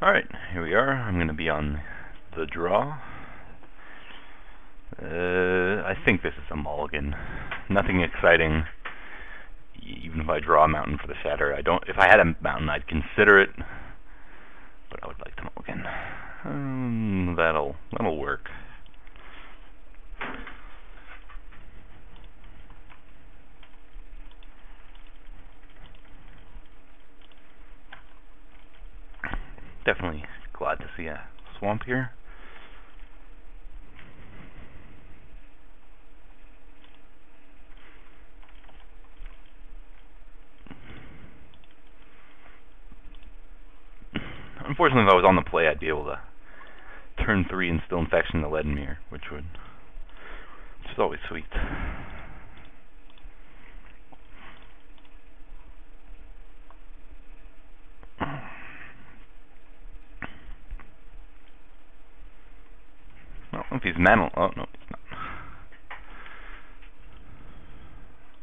Alright, here we are. I'm going to be on the draw. I think this is a mulligan. Nothing exciting. Even if I draw a mountain for the shatter, if I had a mountain, I'd consider it. But I would like to mulligan. That'll work. Definitely glad to see a swamp here. Unfortunately, if I was on the play, I'd be able to turn 3 and still infection the Leadenmere, which is always sweet. Well, if he's mantle, oh no, he's not.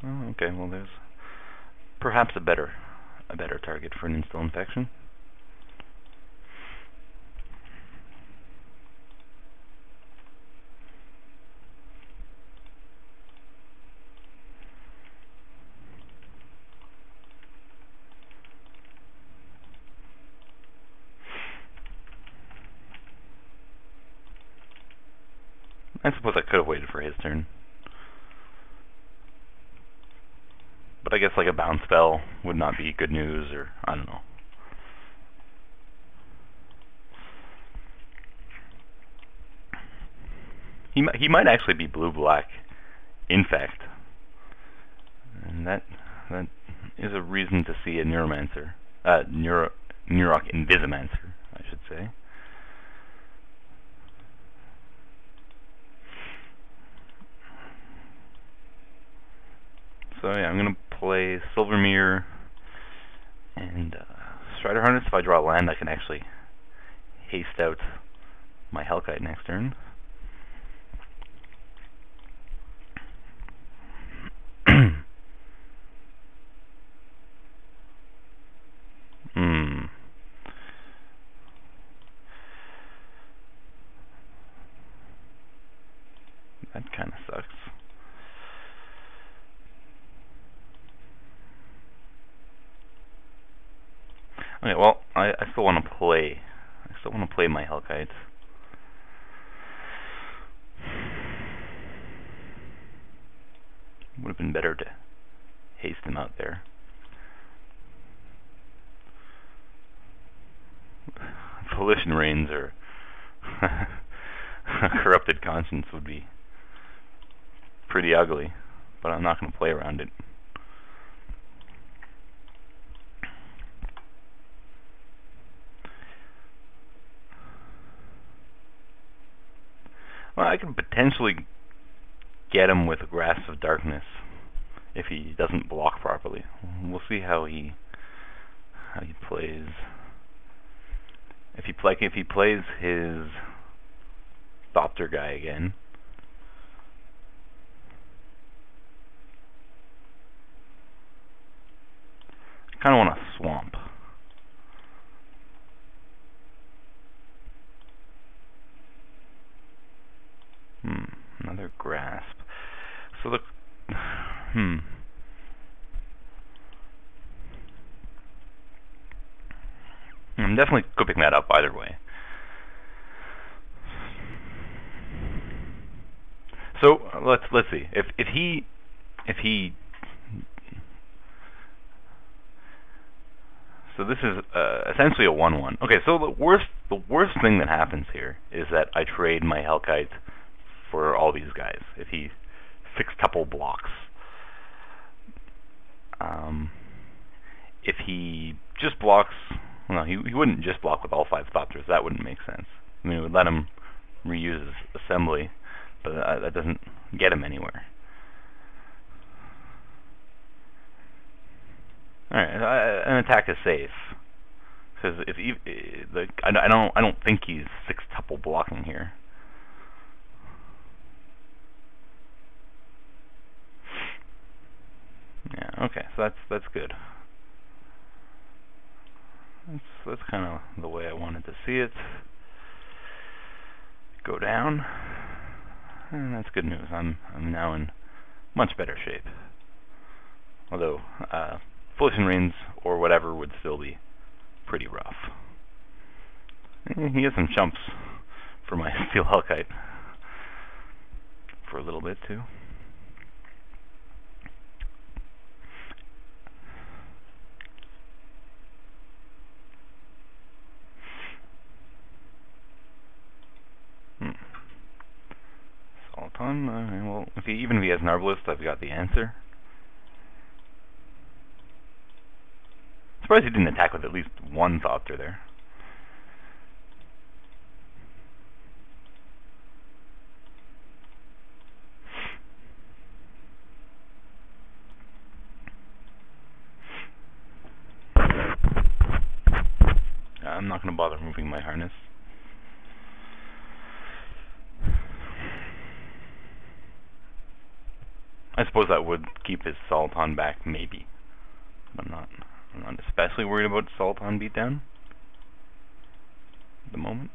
Oh, okay, well there's perhaps a better target for an instill infection. I suppose I could have waited for his turn. But I guess like a bounce spell would not be good news, or I don't know. He might actually be blue-black infect. And that is a reason to see a Neuromancer. Neurok Invisimancer, I should say. So yeah, I'm gonna play Silvermere and Strider Harness. If I draw a land, I can actually haste out my Hellkite next turn. That kind of sucks. Okay, well, I still want to play. I still want to play my Hellkite. Would have been better to haste him out there. Volition Reigns or Corrupted Conscience would be pretty ugly, but I'm not going to play around it. Well, I could potentially get him with a Grasp of Darkness if he doesn't block properly. We'll see how he plays. If he plays his Thopter guy again, I kind of want a swamp. Another Grasp. So look, I'm definitely cooking that up either way. So let's see. If he so this is essentially a 1/1. Okay, so the worst thing that happens here is that I trade my Hellkite for all these guys. If he sextuple blocks, if he just blocks, well, he wouldn't just block with all 5 Thopters. That wouldn't make sense. I mean, it would let him reuse his assembly, but that doesn't get him anywhere. All right, an attack is safe because I don't think he's sextuple blocking here. Yeah, okay, so that's good. That's kind of the way I wanted to see it go down, and that's good news. I'm now in much better shape. Although Floating Reins or whatever would still be pretty rough. He has some chumps for my steel Hellkite for a little bit too. Sultan, well, even if he has an Arbalist, I've got the answer. Surprised he didn't attack with at least one Thopter there. I'm not going to bother moving my harness. I suppose that would keep his Sultan back, maybe. I'm not especially worried about Sultan beatdown at the moment.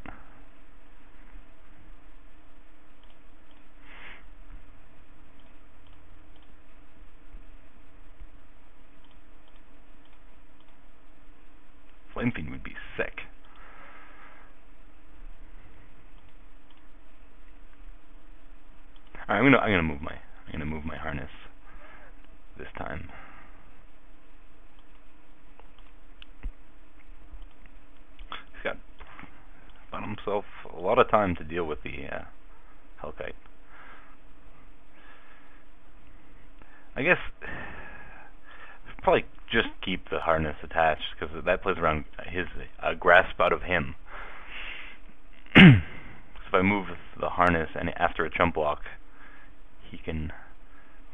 Flame Fiend would be sick. Alright, I'm gonna move my harness this time. He's got himself a lot of time to deal with the Hellkite. I guess probably just keep the harness attached, because that plays around his grasp out of him. So if I move the harness and after a chump block, he can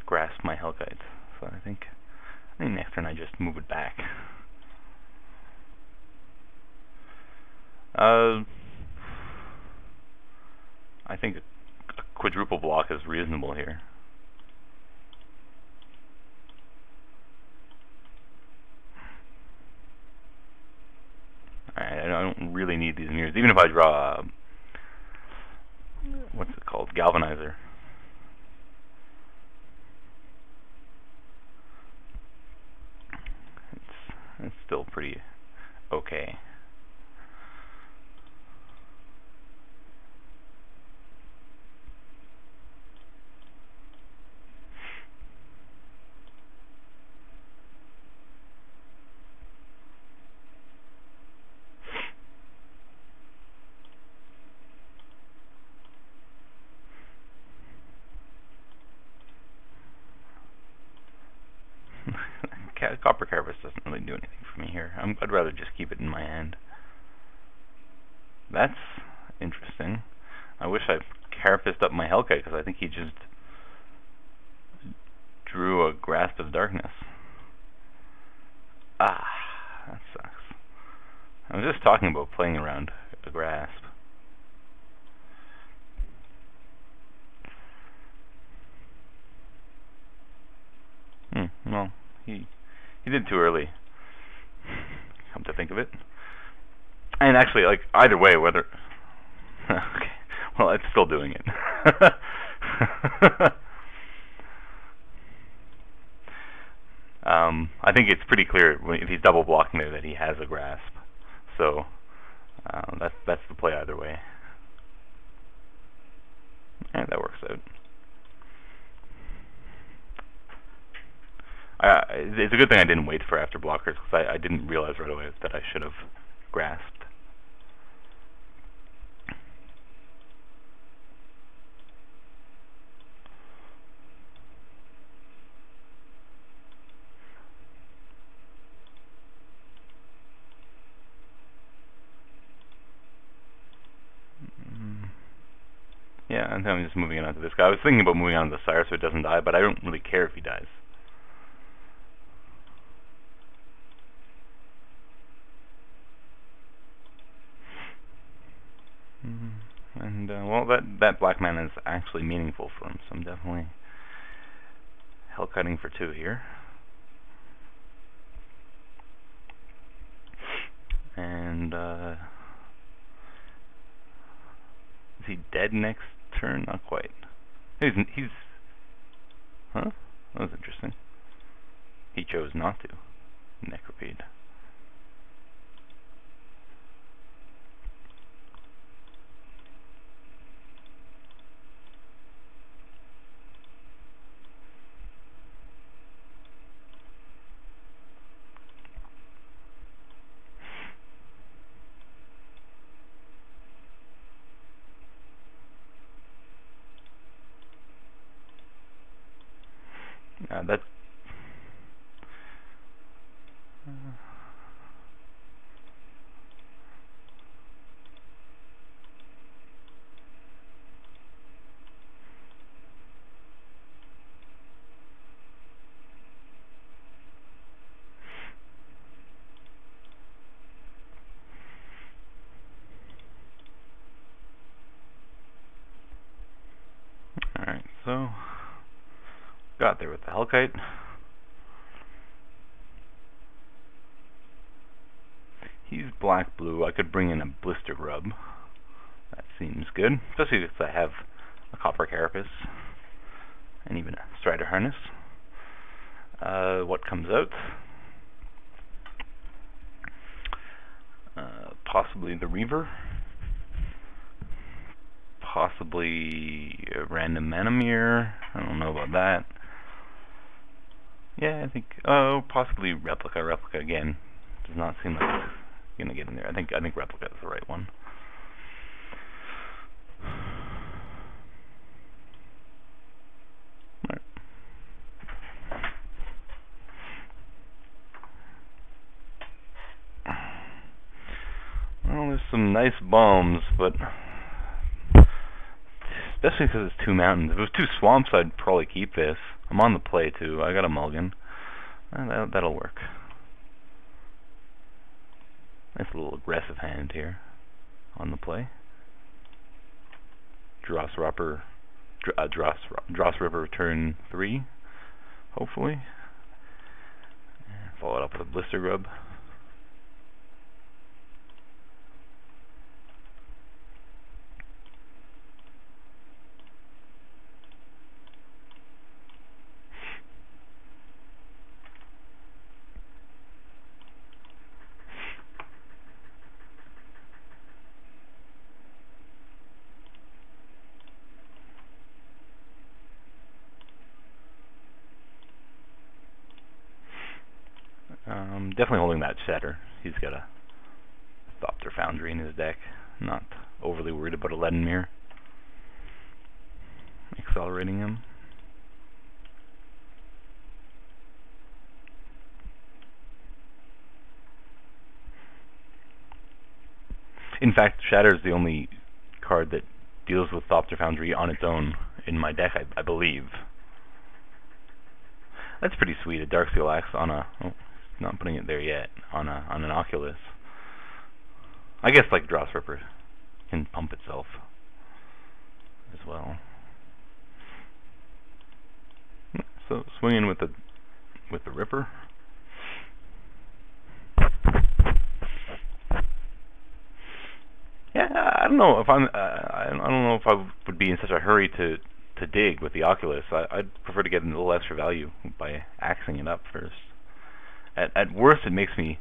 grasp my Hellkite. So I think next turn I just move it back. I think a quadruple block is reasonable here. Alright, I don't really need these mirrors. Even if I draw what's it called? Galvanizer. It's still pretty okay. Copper Carapace doesn't really do anything for me here. I'd rather just keep it in my hand. That's interesting. I wish I Carapaced up my Hellkite, because I think he just drew a Grasp of Darkness. Ah, that sucks. I was just talking about playing around a Grasp. Well, he did too early, come to think of it. And actually, like, either way, whether... okay, well, it's still doing it. I think it's pretty clear if he's double blocking there that he has a grasp. So, that's the play either way. And that works out. It's a good thing I didn't wait for after blockers, because I didn't realize right away that I should have grasped. Yeah, and then I'm just moving it onto this guy. I was thinking about moving on to the Sire so it doesn't die, but I don't really care if he dies. And, well, that black mana is actually meaningful for him, so I'm definitely Hellkiting for 2 here. And is he dead next turn? Not quite. He's huh? That was interesting. He chose not to. Necropede. That's alright, so got there with the Hellkite. He's black-blue. I could bring in a Blister Grub. That seems good, especially if I have a Copper Carapace and even a Strider Harness. What comes out? Possibly the Reaver. Possibly a random Manamere. I don't know about that. Yeah, I think. Oh, possibly Replica. Replica again does not seem like it's gonna get in there. I think Replica is the right one. Right. Well, there's some nice bombs, but especially because it's 2 mountains. If it was 2 swamps, I'd probably keep this. I'm on the play too. I got a mulligan. That'll work. Nice little aggressive hand here on the play. Dross Ripper turn 3, hopefully. And follow it up with a Blister Grub. Definitely holding that Shatter. He's got a Thopter Foundry in his deck. Not overly worried about a Leadenmere accelerating him. In fact, Shatter is the only card that deals with Thopter Foundry on its own in my deck, I believe. That's pretty sweet. A Darksteel Axe on a... Oh, not putting it there yet. On an Oculus. I guess like Dross Ripper can pump itself as well. So swinging with the Ripper. Yeah, I don't know if I don't know if I would be in such a hurry to dig with the Oculus. I'd prefer to get a little extra value by axing it up first. At worst, it makes me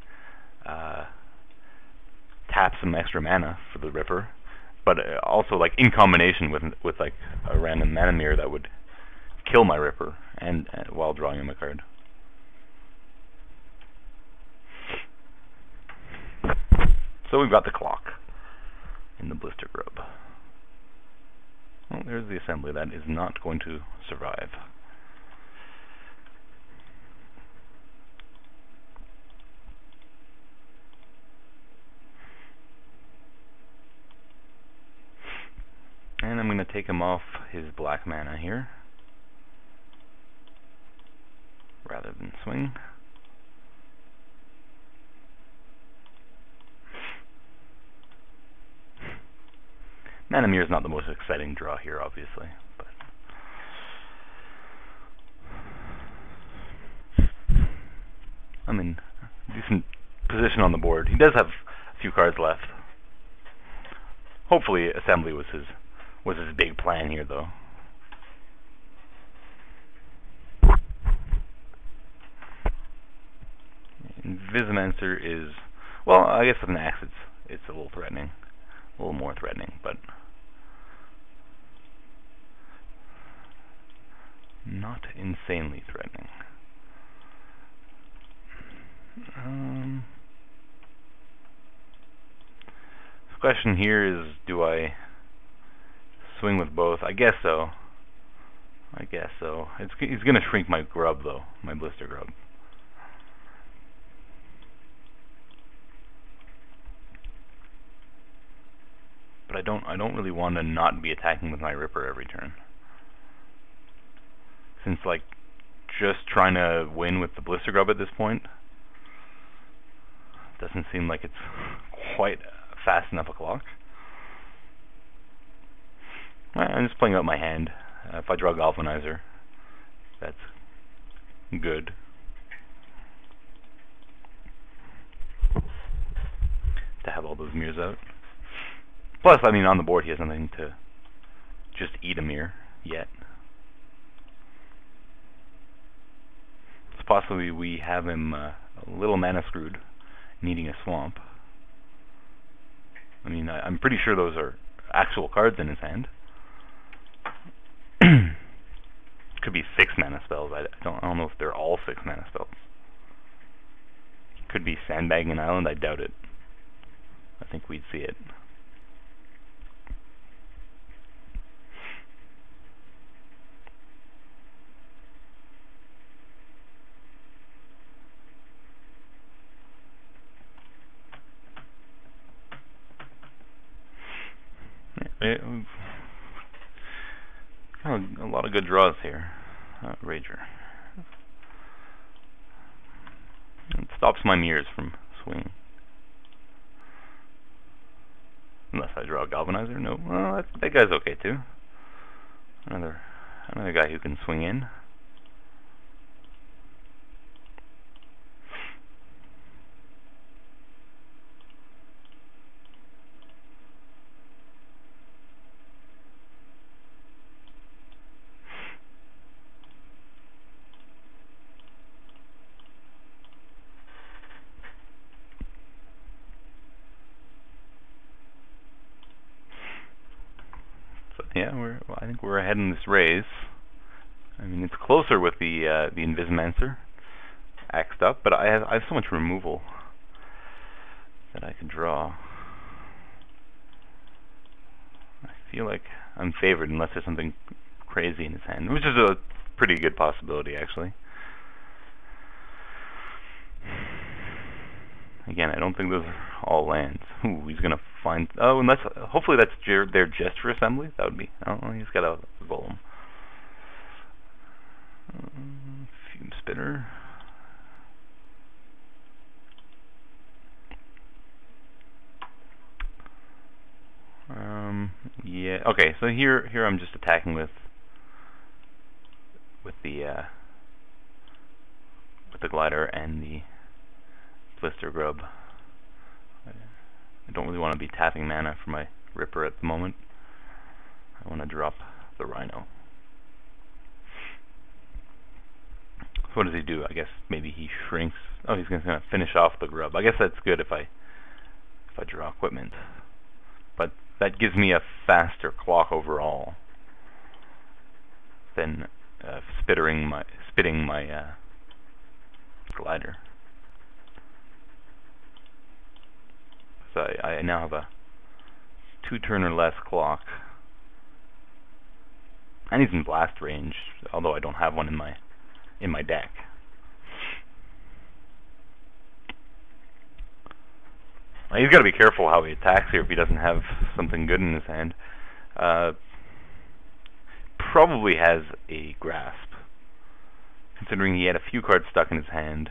tap some extra mana for the Ripper, but also like in combination with like a random Manamere that would kill my Ripper and while drawing him a card. So we've got the clock in the Blister Grub. Well, there's the assembly that is not going to survive. And I'm going to take him off his black mana here, rather than swing. Manamere is not the most exciting draw here, obviously, but I'm in decent position on the board. He does have a few cards left. Hopefully assembly was his big plan here, though. Invisimancer is, well, I guess with an axe it's a little threatening, a little more threatening, but not insanely threatening. The question here is, do I swing with both? I guess so. He's gonna shrink my grub, though, my blister grub. But I don't really want to not be attacking with my Ripper every turn. Since, like, just trying to win with the blister grub at this point doesn't seem like it's quite fast enough a clock. I'm just playing out my hand. If I draw Galvanizer, that's good. To have all those mirrors out. Plus, I mean, on the board he has nothing to just eat a mirror yet. So possibly we have him a little mana screwed, needing a swamp. I mean, I'm pretty sure those are actual cards in his hand. Could be 6 mana spells. I don't know if they're all 6 mana spells. Could be Sandbagging an Island. I doubt it. I think we'd see it. A lot of good draws here. Rager. It stops my mirrors from swinging. Unless I draw a Galvanizer. No. Well, that guy's okay too. Another guy who can swing in. Yeah, I think we're ahead in this race. I mean, it's closer with the Invisimancer axed up, but I have so much removal that I can draw. I feel like I'm favored unless there's something crazy in his hand, which is a pretty good possibility, actually. Again, I don't think those are all lands. Ooh, he's gonna find. Oh, unless hopefully that's there just for assembly. That would be. Oh, he's got a golem. Fume spitter. Yeah. Okay. So here I'm just attacking with the glider and the blister grub. I don't really want to be tapping mana for my Ripper at the moment. I want to drop the Rhino. So what does he do? I guess maybe he shrinks. Oh, he's going to finish off the grub. I guess that's good if I draw equipment. But that gives me a faster clock overall than spitting my glider. So I now have a 2-turn or less clock, and he's in blast range, although I don't have one in my deck. He's got to be careful how he attacks here if he doesn't have something good in his hand. Probably has a grasp, considering he had a few cards stuck in his hand.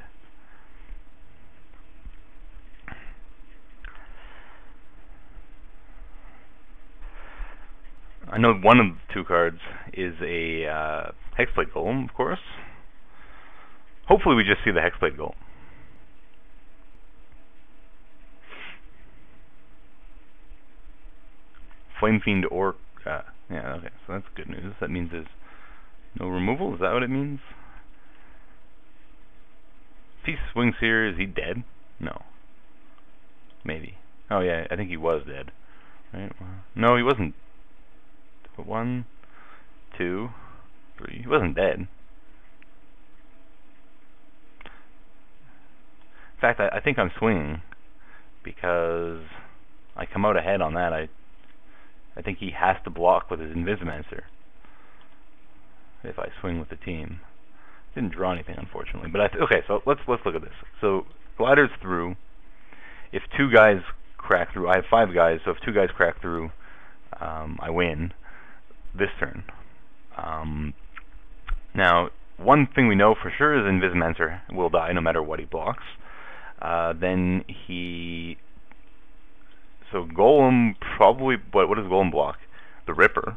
I know one of the 2 cards is a Hexblade Golem, of course. Hopefully we just see the Hexblade Golem. Flame Fiend or... yeah, okay, so that's good news. That means there's no removal? Is that what it means? If he swings here, is he dead? No. Maybe. Oh yeah, I think he was dead. Right? No, he wasn't. 1, 2, 3. He wasn't dead. In fact, I think I'm swinging because I come out ahead on that. I think he has to block with his Invisimancer if I swing with the team. Didn't draw anything, unfortunately. But okay, so let's look at this. So glider's through. If 2 guys crack through, I have 5 guys. So if 2 guys crack through, I win this turn. Now, one thing we know for sure is Invisimancer will die no matter what he blocks. Then he... So Golem probably... What does Golem block? The Ripper.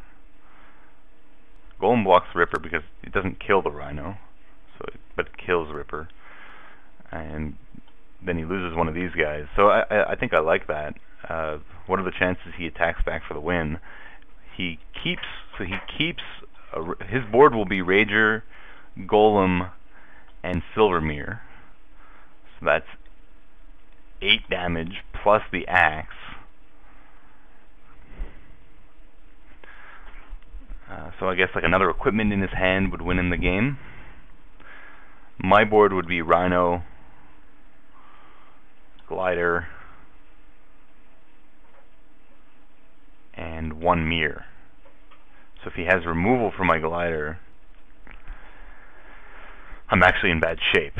Golem blocks the Ripper because it doesn't kill the Rhino, but it kills Ripper. And then he loses one of these guys. So I think I like that. What are the chances he attacks back for the win? He keeps... So he keeps... his board will be Rager, Golem, and Silvermere. So that's 8 damage plus the axe. So I guess like another equipment in his hand would win him the game. My board would be Rhino, Glider, and 1 Mirror. So if he has removal for my Glider, I'm actually in bad shape.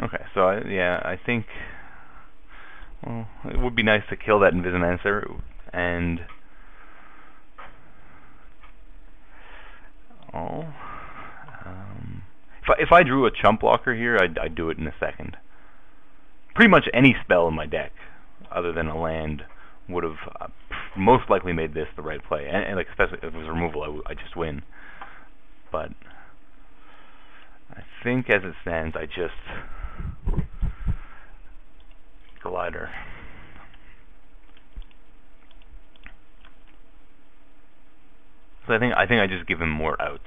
Okay, so I think, well, it would be nice to kill that Invisimancer, and if I drew a chump blocker here, I'd do it in a second. Pretty much any spell in my deck, other than a land, would have most likely made this the right play, and like especially if it was removal, I just win. But I think as it stands, I just Glider. So I think I just give him more outs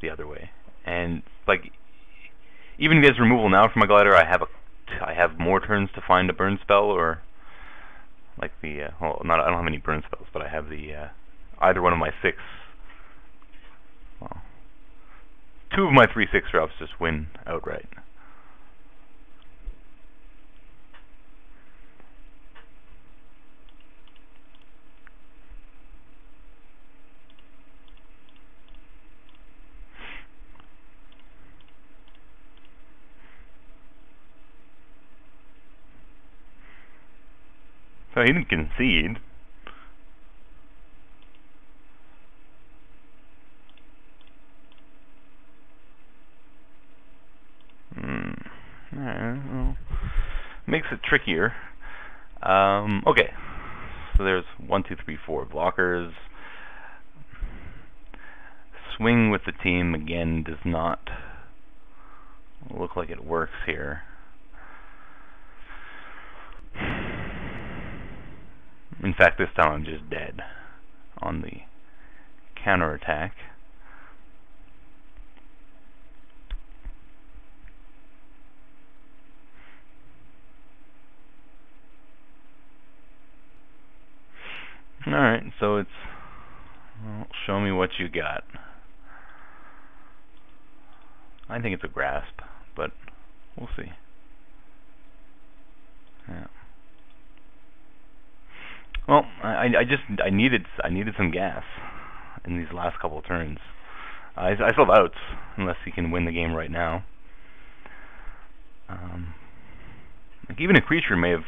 the other way, and like even if he has removal now from my Glider, I have more turns to find a burn spell, or like the well, I don't have any burn spells, but I have the either one of my 6. Well, 2 of my 3 6-drops just win outright. So he didn't concede. Alright, well, makes it trickier. Okay, so there's 1, 2, 3, 4 blockers. Swing with the team again does not look like it works here. In fact, this time I'm just dead on the counterattack. Alright, so it's... Well, show me what you got. I think it's a grasp, but we'll see. Yeah. Well, I needed some gas in these last couple of turns. I still have outs unless he can win the game right now. Like even a creature may have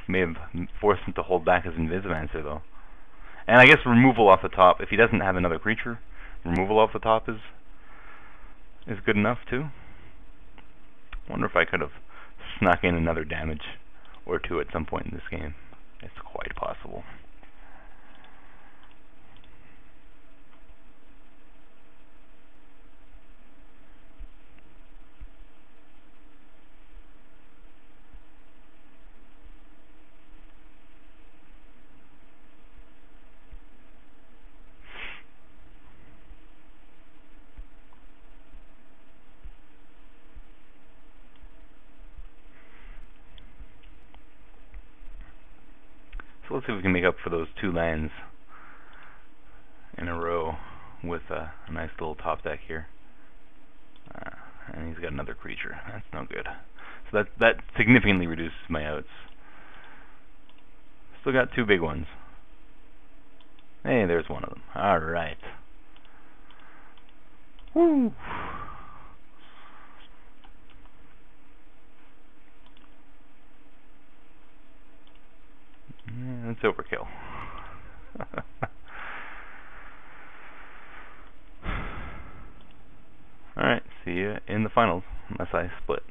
forced him to hold back his Invisimancer though. And I guess removal off the top, if he doesn't have another creature, removal off the top is good enough too. Wonder if I could have snuck in another damage or 2 at some point in this game. It's quite possible. So let's see if we can make up for those 2 lands in a row with a nice little top deck here. And he's got another creature. That's no good. So that significantly reduces my outs. Still got 2 big ones. Hey, there's one of them. Alright. Woo! It's overkill. Alright, see you in the finals, unless I split.